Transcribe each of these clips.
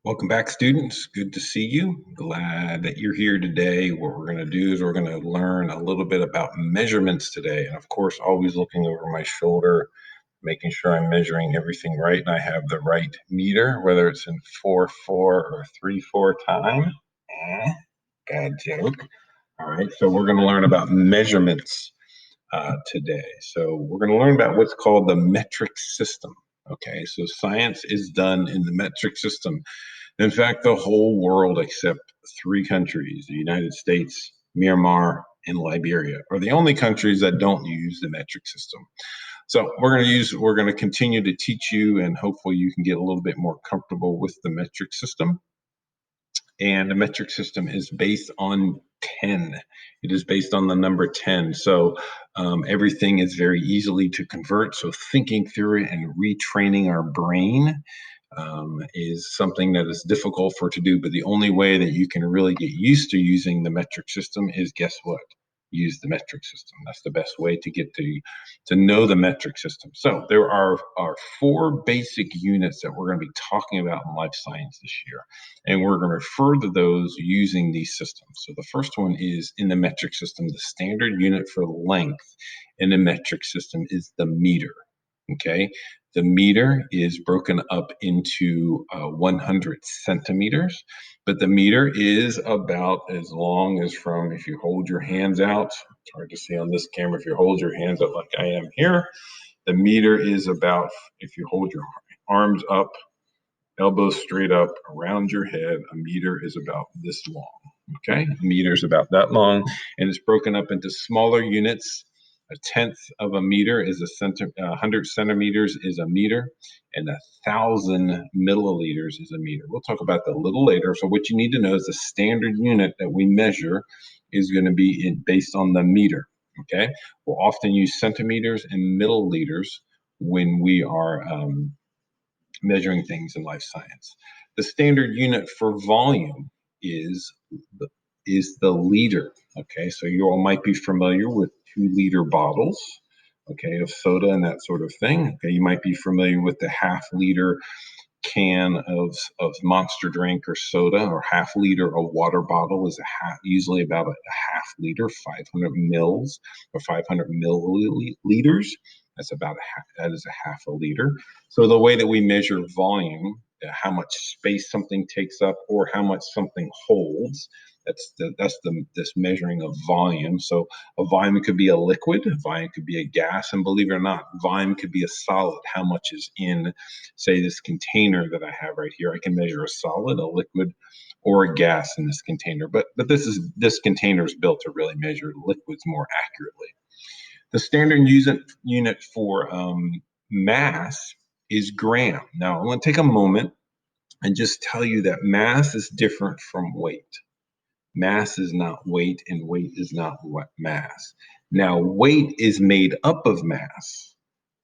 Welcome back, students. Good to see you. Glad that you're here today. What we're going to do is we're going to learn a little bit about measurements today. And of course, always looking over my shoulder, making sure I'm measuring everything right and I have the right meter, whether it's in 4/4 or 3/4 time. Bad joke. All right, so we're going to learn about measurements today. So we're going to learn about what's called the metric system. Okay, so science is done in the metric system. In fact, the whole world except three countries, the United States, Myanmar, and Liberia, are the only countries that don't use the metric system. So we're going to continue to teach you, and hopefully you can get a little bit more comfortable with the metric system. And the metric system is based on 10. It is based on the number 10. So everything is very easily to convert. So thinking through it and retraining our brain is something that is difficult for to do. But the only way that you can really get used to using the metric system is, guess what? Use the metric system. That's the best way to get to know the metric system. So there are four basic units that we're going to be talking about in life science this year, and we're going to refer to those using these systems. So the first one is in the metric system. The standard unit for length in the metric system is the meter. Okay, the meter is broken up into 100 centimeters, but the meter is about as long as from, if you hold your hands out, it's hard to see on this camera, if you hold your hands out like I am here, the meter is about, if you hold your arms up, elbows straight up around your head, a meter is about this long. Okay, a meter is about that long, and it's broken up into smaller units. A tenth of a meter is 100 centimeters is a meter, and 1,000 milliliters is a meter. We'll talk about that a little later. So what you need to know is the standard unit that we measure is going to be based on the meter. Okay, we'll often use centimeters and milliliters when we are measuring things in life science. The standard unit for volume is the, is the liter. Okay, so you all might be familiar with 2-liter bottles, okay, of soda and that sort of thing. Okay, you might be familiar with the half-liter can of monster drink or soda, or half-liter a water bottle is usually about a half liter, 500 mils or 500 milliliters. That's about that is a half a liter. So the way that we measure volume, how much space something takes up or how much something holds, that's this measuring of volume. So a volume could be a liquid, a volume could be a gas, and believe it or not, volume could be a solid. How much is in, say, this container that I have right here? I can measure a solid, a liquid, or a gas in this container. But this container is built to really measure liquids more accurately. The standard unit for mass is gram. Now, I'm going to take a moment and just tell you that mass is different from weight. Mass is not weight, and weight is not mass. Now, weight is made up of mass,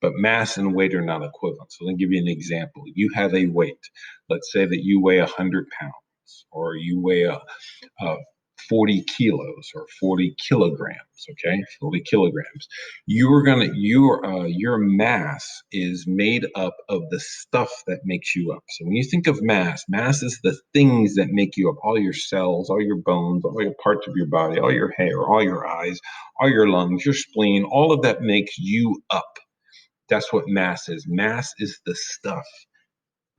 but mass and weight are not equivalent. So let me give you an example. You have a weight. Let's say that you weigh 100 pounds, or you weigh a 40 kilos or 40 kilograms, okay? 40 kilograms. Your mass is made up of the stuff that makes you up. So when you think of mass, mass is the things that make you up, all your cells, all your bones, all your parts of your body, all your hair, all your eyes, all your lungs, your spleen, all of that makes you up. That's what mass is. Mass is the stuff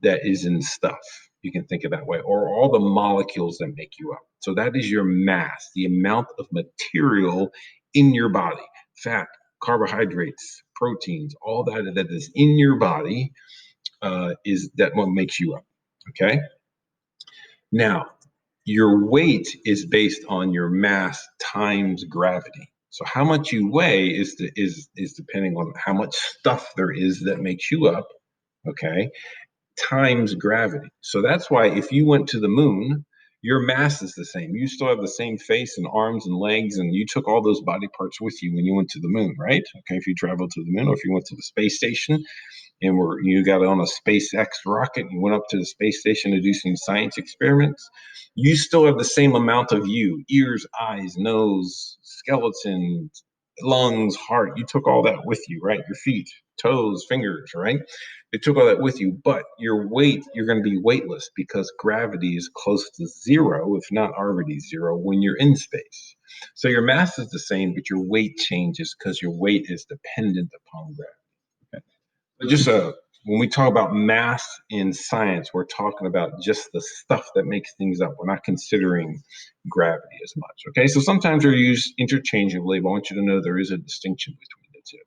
that is in stuff. You can think of that way, or all the molecules that make you up. So that is your mass, the amount of material in your body, fat, carbohydrates, proteins, all that is in your body is that what makes you up. Okay. Now, your weight is based on your mass times gravity. So how much you weigh is depending on how much stuff there is that makes you up. Okay, times gravity. So that's why if you went to the moon, your mass is the same. You still have the same face and arms and legs, and you took all those body parts with you when you went to the moon, right? Okay, if you traveled to the moon, or if you went to the space station and you got on a SpaceX rocket and went up to the space station to do some science experiments, you still have the same amount of you: ears, eyes, nose, skeleton, lungs, heart. You took all that with you, right? Your feet, toes, fingers, right? They took all that with you, but your weight, you're going to be weightless because gravity is close to zero, if not already zero, when you're in space. So your mass is the same, but your weight changes because your weight is dependent upon gravity. Okay? But just when we talk about mass in science, we're talking about just the stuff that makes things up. We're not considering gravity as much. Okay, so sometimes they're used interchangeably, but I want you to know there is a distinction between the two.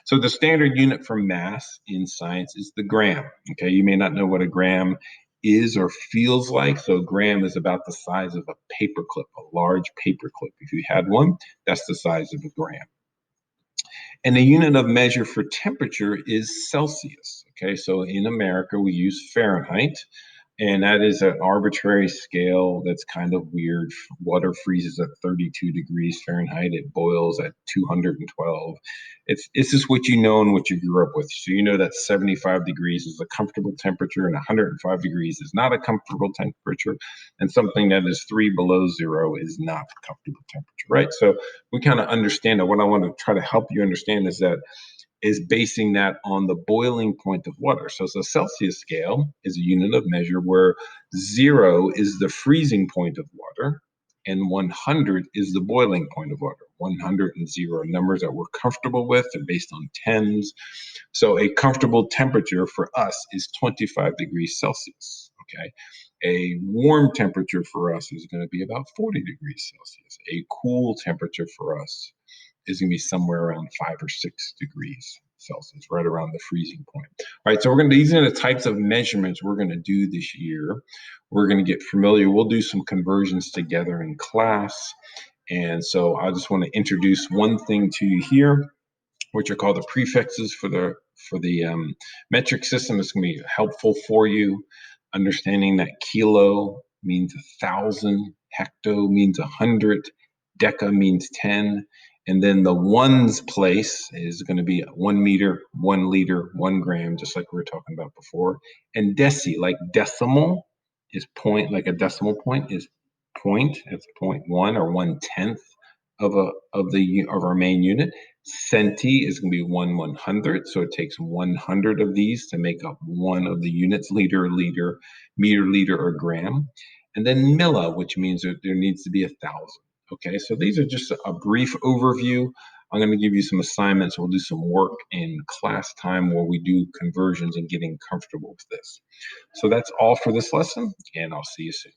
So the standard unit for mass in science is the gram. Okay, you may not know what a gram is or feels like. So a gram is about the size of a paperclip, a large paperclip. If you had one, that's the size of a gram. And the unit of measure for temperature is Celsius. Okay, so in America, we use Fahrenheit, and that is an arbitrary scale that's kind of weird. Water freezes at 32 degrees Fahrenheit, it boils at 212. It's just what you know and what you grew up with. So you know that 75 degrees is a comfortable temperature, and 105 degrees is not a comfortable temperature, and something that is 3 below 0 is not a comfortable temperature, right? So we kind of understand that. What I want to try to help you understand is basing that on the boiling point of water. So the Celsius scale is a unit of measure where 0 is the freezing point of water and 100 is the boiling point of water. 100 and 0 numbers that we're comfortable with. They're based on tens. So a comfortable temperature for us is 25 degrees Celsius. Okay. A warm temperature for us is going to be about 40 degrees Celsius. A cool temperature for us is going to be somewhere around 5 or 6 degrees Celsius, right around the freezing point. All right, so these are the types of measurements we're going to do this year. We're going to get familiar. We'll do some conversions together in class. And so I just want to introduce one thing to you here, which are called the prefixes for the metric system. It's going to be helpful for you. Understanding that kilo means 1,000, hecto means 100, deca means 10, and then the ones place is going to be 1 meter, 1 liter, 1 gram, just like we were talking about before. And deci, like decimal, is point, like a decimal point is point. It's 0.1 or 1/10 of our main unit. Centi is going to be 1/100, so it takes 100 of these to make up one of the units: liter, meter, liter, or gram. And then milla, which means that there needs to be 1,000. Okay, so these are just a brief overview. I'm going to give you some assignments. We'll do some work in class time where we do conversions and getting comfortable with this. So that's all for this lesson, and I'll see you soon.